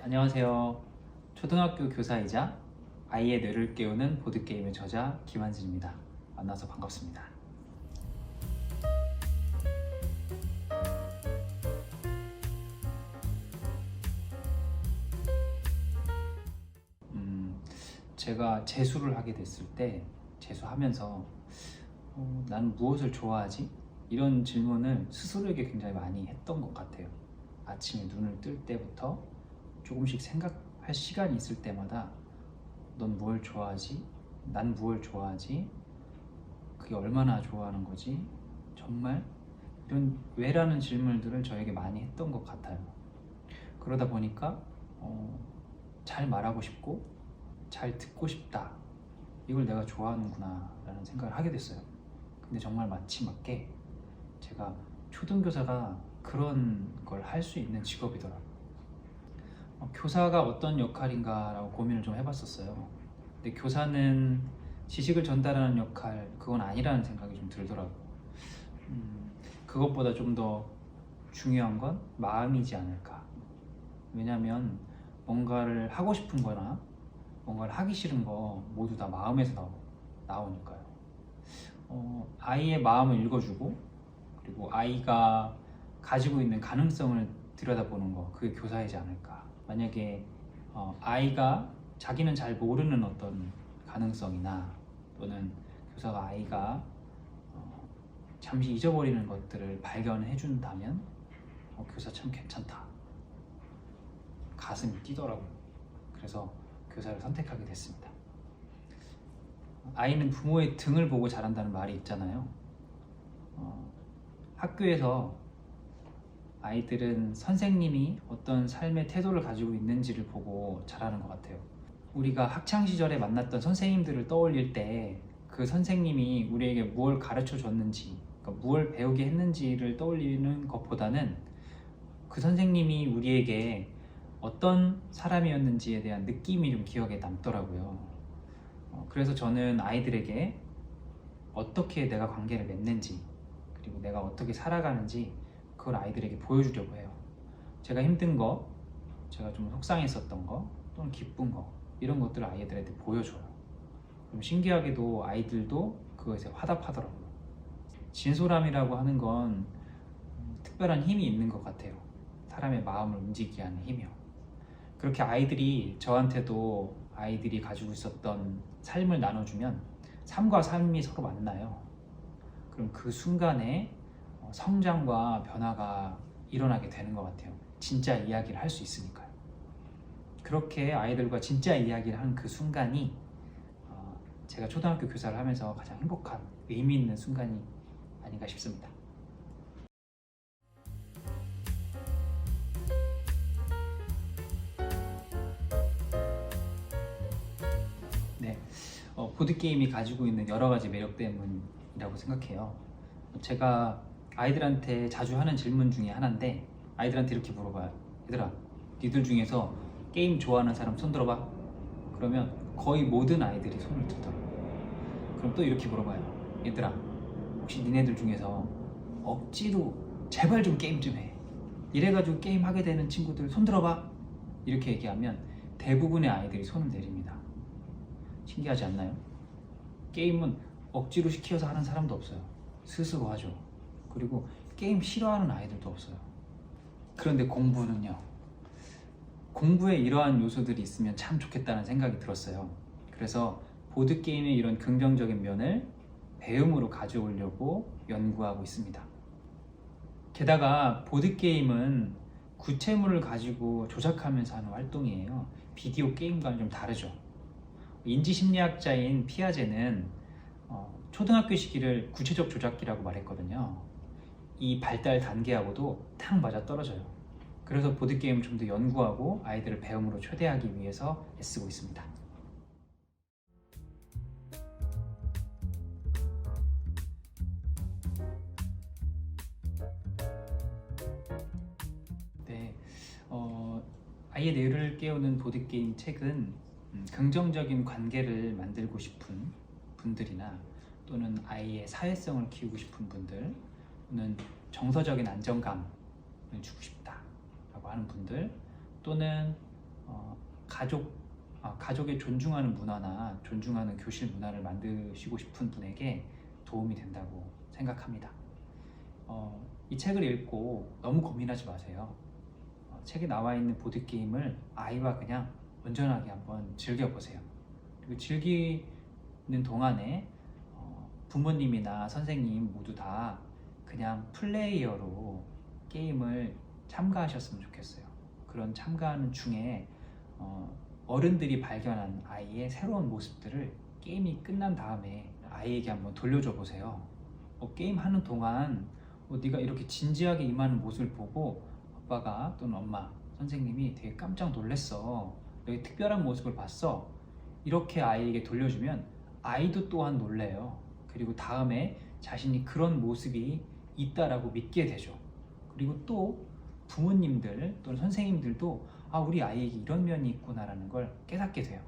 안녕하세요. 초등학교 교사이자 아이의 뇌를 깨우는 보드게임의 저자 김한진입니다. 만나서 반갑습니다. 제가 재수를 하게 됐을 때 재수하면서 난 무엇을 좋아하지? 이런 질문을 스스로에게 굉장히 많이 했던 것 같아요. 아침에 눈을 뜰 때부터 조금씩 생각할 시간이 있을 때마다 넌 뭘 좋아하지? 난 뭘 좋아하지? 그게 얼마나 좋아하는 거지? 정말? 이런 왜라는 질문들을 저에게 많이 했던 것 같아요. 그러다 보니까 잘 말하고 싶고 잘 듣고 싶다. 이걸 내가 좋아하는구나 라는 생각을 하게 됐어요. 근데 정말 마지막에 제가 초등교사가 그런 걸 할 수 있는 직업이더라고요. 교사가 어떤 역할인가 라고 고민을 좀 해봤었어요. 근데 교사는 지식을 전달하는 역할, 그건 아니라는 생각이 좀 들더라고요. 그것보다 좀 더 중요한 건 마음이지 않을까. 왜냐면 뭔가를 하고 싶은 거나 뭔가를 하기 싫은 거 모두 다 마음에서 나오니까요. 아이의 마음을 읽어주고 그리고 아이가 가지고 있는 가능성을 들여다보는 거, 그게 교사이지 않을까. 만약에 아이가 자기는 잘 모르는 어떤 가능성이나 또는 교사가 아이가 잠시 잊어버리는 것들을 발견해 준다면 교사 참 괜찮다. 가슴이 뛰더라고요. 그래서 교사를 선택하게 됐습니다. 아이는 부모의 등을 보고 자란다는 말이 있잖아요. 학교에서 아이들은 선생님이 어떤 삶의 태도를 가지고 있는지를 보고 자라는 것 같아요. 우리가 학창시절에 만났던 선생님들을 떠올릴 때 그 선생님이 우리에게 무엇을 가르쳐 줬는지, 그러니까 무엇을 배우게 했는지를 떠올리는 것보다는 그 선생님이 우리에게 어떤 사람이었는지에 대한 느낌이 좀 기억에 남더라고요. 그래서 저는 아이들에게 어떻게 내가 관계를 맺는지, 그리고 내가 어떻게 살아가는지 그걸 아이들에게 보여주려고 해요. 제가 힘든 거, 제가 좀 속상했었던 거, 또는 기쁜 거, 이런 것들을 아이들한테 보여줘요. 그럼 신기하게도 아이들도 그것에 화답하더라고요. 진솔함이라고 하는 건 특별한 힘이 있는 것 같아요. 사람의 마음을 움직이게 하는 힘이요. 그렇게 아이들이 저한테도 아이들이 가지고 있었던 삶을 나눠주면 삶과 삶이 서로 만나요. 그럼 그 순간에 성장과 변화가 일어나게 되는 것 같아요. 진짜 이야기를 할 수 있으니까요. 그렇게 아이들과 진짜 이야기를 하는 그 순간이 제가 초등학교 교사를 하면서 가장 행복한, 의미 있는 순간이 아닌가 싶습니다. 네, 보드게임이 가지고 있는 여러 가지 매력 때문이라고 생각해요. 제가 아이들한테 자주 하는 질문 중에 하나인데 아이들한테 이렇게 물어봐요. 얘들아, 니들 중에서 게임 좋아하는 사람 손 들어봐. 그러면 거의 모든 아이들이 손을 들더라고요. 그럼 또 이렇게 물어봐요. 얘들아, 혹시 니네들 중에서 억지로 제발 좀 게임 좀 해. 이래가지고 게임 하게 되는 친구들 손 들어봐. 이렇게 얘기하면 대부분의 아이들이 손을 내립니다. 신기하지 않나요? 게임은 억지로 시켜서 하는 사람도 없어요. 스스로 하죠. 그리고 게임 싫어하는 아이들도 없어요. 그런데 공부는요. 공부에 이러한 요소들이 있으면 참 좋겠다는 생각이 들었어요. 그래서 보드게임의 이런 긍정적인 면을 배움으로 가져오려고 연구하고 있습니다. 게다가 보드게임은 구체물을 가지고 조작하면서 하는 활동이에요. 비디오 게임과는 좀 다르죠. 인지심리학자인 피아제는 초등학교 시기를 구체적 조작기라고 말했거든요. 이 발달 단계하고도 딱 맞아 떨어져요. 그래서 보드게임을 좀 더 연구하고 아이들을 배움으로 초대하기 위해서 애쓰고 있습니다. 네, 아이의 뇌를 깨우는 보드게임 책은 긍정적인 관계를 만들고 싶은 분들이나 또는 아이의 사회성을 키우고 싶은 분들 또는 정서적인 안정감을 주고 싶다 라고 하는 분들 또는 가족 가족의 존중하는 문화나 존중하는 교실 문화를 만드시고 싶은 분에게 도움이 된다고 생각합니다. 이 책을 읽고 너무 고민하지 마세요. 책에 나와 있는 보드게임을 아이와 그냥 온전하게 한번 즐겨보세요. 그리고 즐기는 동안에 부모님이나 선생님 모두 다 그냥 플레이어로 게임을 참가하셨으면 좋겠어요. 그런 참가하는 중에 어른들이 발견한 아이의 새로운 모습들을 게임이 끝난 다음에 아이에게 한번 돌려줘 보세요. 게임 하는 동안 네가 이렇게 진지하게 임하는 모습을 보고 아빠가 또는 엄마, 선생님이 되게 깜짝 놀랐어. 되게 특별한 모습을 봤어. 이렇게 아이에게 돌려주면 아이도 또한 놀래요. 그리고 다음에 자신이 그런 모습이 있다라고 믿게 되죠. 그리고 또 부모님들 또는 선생님들도 우리 아이에게 이런 면이 있구나라는 걸 깨닫게 돼요.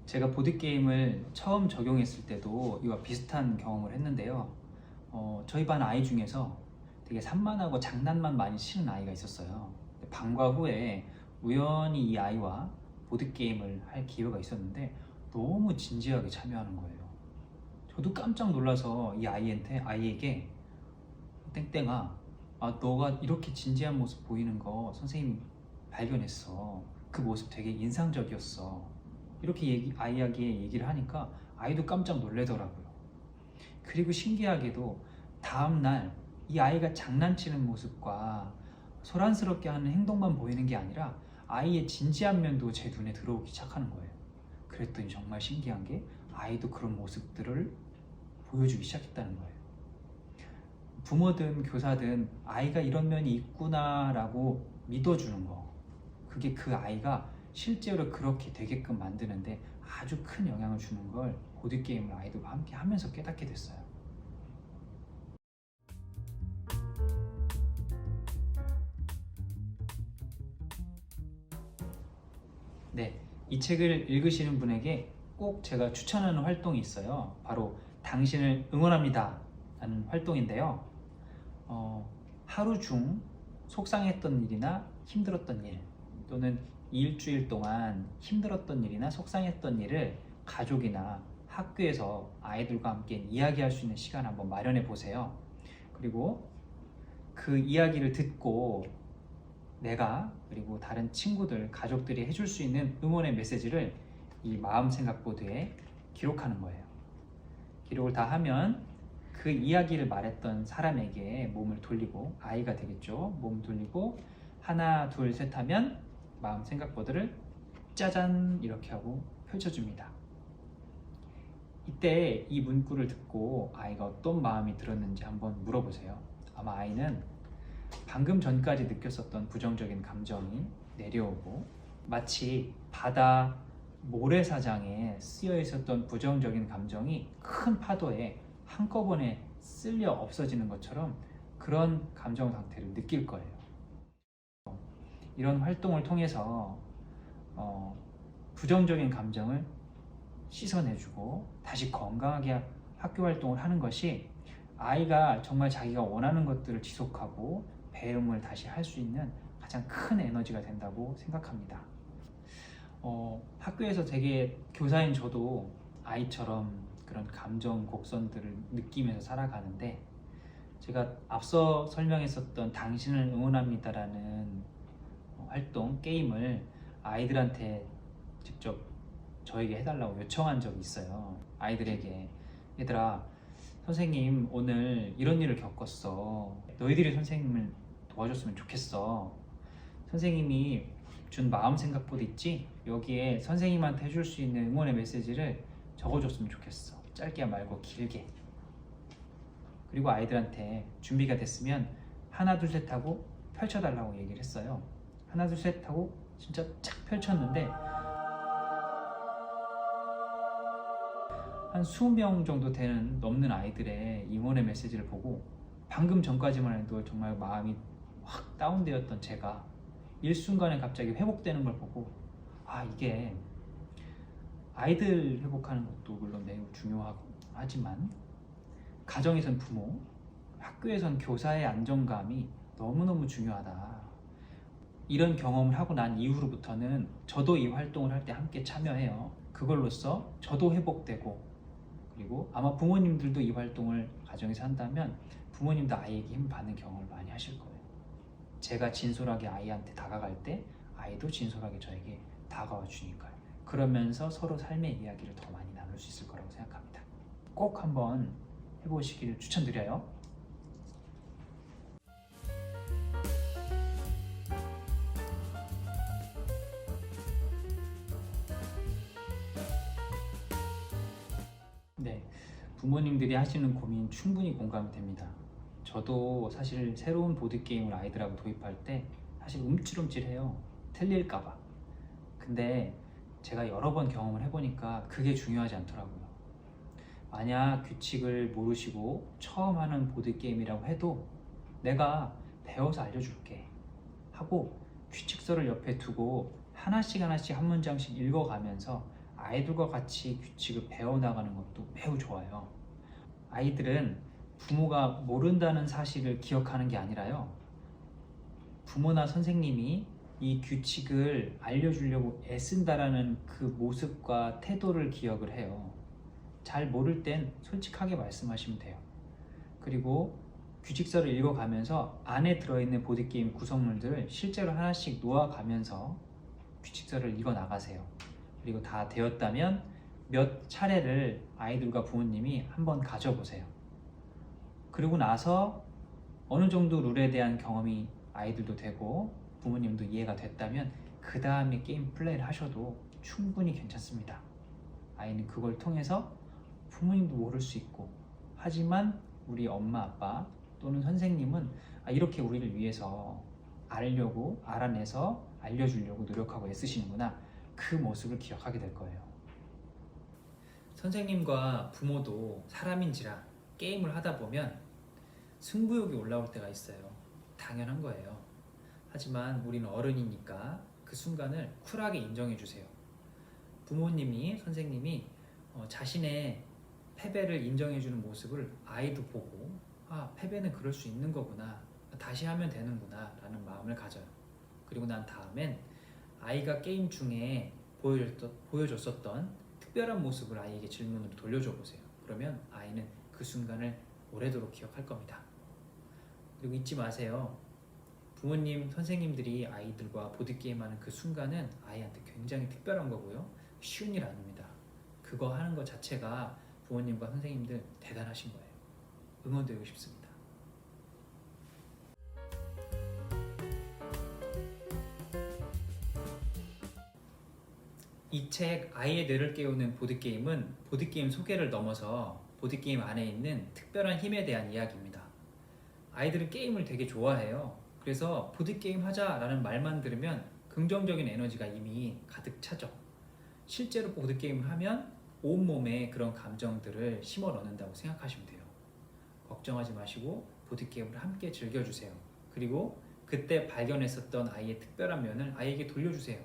제가 보드게임을 처음 적용했을 때도 이와 비슷한 경험을 했는데요. 저희 반 아이 중에서 되게 산만하고 장난만 많이 치는 아이가 있었어요. 방과 후에 우연히 이 아이와 보드게임을 할 기회가 있었는데 너무 진지하게 참여하는 거예요. 저도 깜짝 놀라서 이 아이에게 땡땡아, 너가 이렇게 진지한 모습 보이는 거 선생님이 발견했어. 그 모습 되게 인상적이었어. 이렇게 아이에게 얘기를 하니까 아이도 깜짝 놀래더라고요. 그리고 신기하게도 다음날 이 아이가 장난치는 모습과 소란스럽게 하는 행동만 보이는 게 아니라 아이의 진지한 면도 제 눈에 들어오기 시작하는 거예요. 그랬더니 정말 신기한 게 아이도 그런 모습들을 보여주기 시작했다는 거예요. 부모든 교사든 아이가 이런 면이 있구나라고 믿어주는 거, 그게 그 아이가 실제로 그렇게 되게끔 만드는데 아주 큰 영향을 주는 걸 보드게임을 아이들과 함께 하면서 깨닫게 됐어요. 네, 이 책을 읽으시는 분에게 꼭 제가 추천하는 활동이 있어요. 바로 당신을 응원합니다 라는 활동인데요. 하루 중 속상했던 일이나 힘들었던 일, 또는 일주일 동안 힘들었던 일이나 속상했던 일을 가족이나 학교에서 아이들과 함께 이야기할 수 있는 시간 한번 마련해 보세요. 그리고 그 이야기를 듣고 내가 그리고 다른 친구들, 가족들이 해줄 수 있는 응원의 메시지를 이 마음 생각 보드에 기록하는 거예요. 기록을 다 하면 그 이야기를 말했던 사람에게 몸을 돌리고, 아이가 되겠죠. 몸을 돌리고 하나, 둘, 셋 하면 마음 생각 보드를 짜잔 이렇게 하고 펼쳐줍니다. 이때 이 문구를 듣고 아이가 어떤 마음이 들었는지 한번 물어보세요. 아마 아이는 방금 전까지 느꼈었던 부정적인 감정이 내려오고, 마치 바다 모래사장에 쓰여 있었던 부정적인 감정이 큰 파도에 한꺼번에 쓸려 없어지는 것처럼 그런 감정 상태를 느낄 거예요. 이런 활동을 통해서 부정적인 감정을 씻어내주고 다시 건강하게 학교 활동을 하는 것이 아이가 정말 자기가 원하는 것들을 지속하고 배움을 다시 할 수 있는 가장 큰 에너지가 된다고 생각합니다. 학교에서 되게 교사인 저도 아이처럼 그런 감정 곡선들을 느끼면서 살아가는데, 제가 앞서 설명했었던 당신을 응원합니다라는 활동, 게임을 아이들한테 직접 저에게 해달라고 요청한 적이 있어요. 아이들에게, 얘들아, 선생님 오늘 이런 일을 겪었어. 너희들이 선생님을 도와줬으면 좋겠어. 선생님이 준 마음 생각보드 있지? 여기에 선생님한테 해줄 수 있는 응원의 메시지를 적어줬으면 좋겠어. 짧게 말고 길게. 그리고 아이들한테 준비가 됐으면 하나 둘 셋 하고 펼쳐달라고 얘기를 했어요. 하나 둘 셋 하고 진짜 쫙 펼쳤는데 한 20명 정도 넘는 아이들의 응원의 메시지를 보고 방금 전까지만 해도 정말 마음이 확 다운되었던 제가 일순간에 갑자기 회복되는 걸 보고, 이게 아이들 회복하는 것도 물론 매우 중요하지만 가정에선 부모, 학교에선 교사의 안정감이 너무너무 중요하다. 이런 경험을 하고 난 이후로부터는 저도 이 활동을 할 때 함께 참여해요. 그걸로써 저도 회복되고, 그리고 아마 부모님들도 이 활동을 가정에서 한다면 부모님도 아이에게 힘을 받는 경험을 많이 하실 거예요. 제가 진솔하게 아이한테 다가갈 때 아이도 진솔하게 저에게 다가와 주니까요. 그러면서 서로 삶의 이야기를 더 많이 나눌 수 있을 거라고 생각합니다. 꼭 한번 해보시기를 추천드려요. 네, 부모님들이 하시는 고민 충분히 공감이 됩니다. 저도 사실 새로운 보드게임을 아이들하고 도입할 때 사실 움찔움찔해요. 틀릴까봐. 근데 제가 여러 번 경험을 해보니까 그게 중요하지 않더라고요. 만약 규칙을 모르시고 처음 하는 보드게임이라고 해도 내가 배워서 알려줄게 하고 규칙서를 옆에 두고 하나씩 하나씩 한 문장씩 읽어가면서 아이들과 같이 규칙을 배워나가는 것도 매우 좋아요. 아이들은 부모가 모른다는 사실을 기억하는 게 아니라요, 부모나 선생님이 이 규칙을 알려주려고 애쓴다라는 그 모습과 태도를 기억을 해요. 잘 모를 땐 솔직하게 말씀하시면 돼요. 그리고 규칙서를 읽어가면서 안에 들어있는 보드게임 구성물들을 실제로 하나씩 놓아가면서 규칙서를 읽어 나가세요. 그리고 다 되었다면 몇 차례를 아이들과 부모님이 한번 가져보세요. 그리고 나서 어느 정도 룰에 대한 경험이 아이들도 되고 부모님도 이해가 됐다면 그 다음에 게임 플레이를 하셔도 충분히 괜찮습니다. 아이는 그걸 통해서 부모님도 모를 수 있고, 하지만 우리 엄마 아빠 또는 선생님은 이렇게 우리를 위해서 알려고, 알아내서 알려주려고 노력하고 애쓰시는구나, 그 모습을 기억하게 될 거예요. 선생님과 부모도 사람인지라 게임을 하다 보면 승부욕이 올라올 때가 있어요. 당연한 거예요. 하지만 우리는 어른이니까 그 순간을 쿨하게 인정해 주세요. 부모님이, 선생님이 자신의 패배를 인정해 주는 모습을 아이도 보고, 패배는 그럴 수 있는 거구나, 다시 하면 되는구나 라는 마음을 가져요. 그리고 난 다음엔 아이가 게임 중에 보여줬었던 특별한 모습을 아이에게 질문으로 돌려줘 보세요. 그러면 아이는 그 순간을 오래도록 기억할 겁니다. 그리고 잊지 마세요. 부모님, 선생님들이 아이들과 보드게임하는 그 순간은 아이한테 굉장히 특별한 거고요. 쉬운 일 아닙니다. 그거 하는 것 자체가 부모님과 선생님들 대단하신 거예요. 응원드리고 싶습니다. 이 책 아이의 뇌를 깨우는 보드게임은 보드게임 소개를 넘어서 보드게임 안에 있는 특별한 힘에 대한 이야기입니다. 아이들은 게임을 되게 좋아해요. 그래서 보드게임 하자라는 말만 들으면 긍정적인 에너지가 이미 가득 차죠. 실제로 보드게임을 하면 온몸에 그런 감정들을 심어 넣는다고 생각하시면 돼요. 걱정하지 마시고 보드게임을 함께 즐겨주세요. 그리고 그때 발견했었던 아이의 특별한 면을 아이에게 돌려주세요.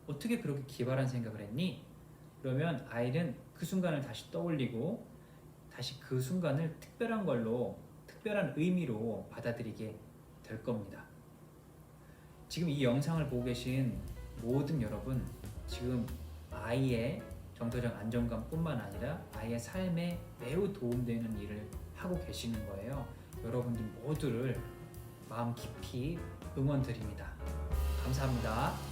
어떻게 그렇게 기발한 생각을 했니? 그러면 아이는 그 순간을 다시 떠올리고 다시 그 순간을 특별한 걸로, 특별한 의미로 받아들이게 될 겁니다. 지금 이 영상을 보고 계신 모든 여러분, 지금 아이의 정서적 안정감뿐만 아니라 아이의 삶에 매우 도움되는 일을 하고 계시는 거예요. 여러분들 모두를 마음 깊이 응원드립니다. 감사합니다.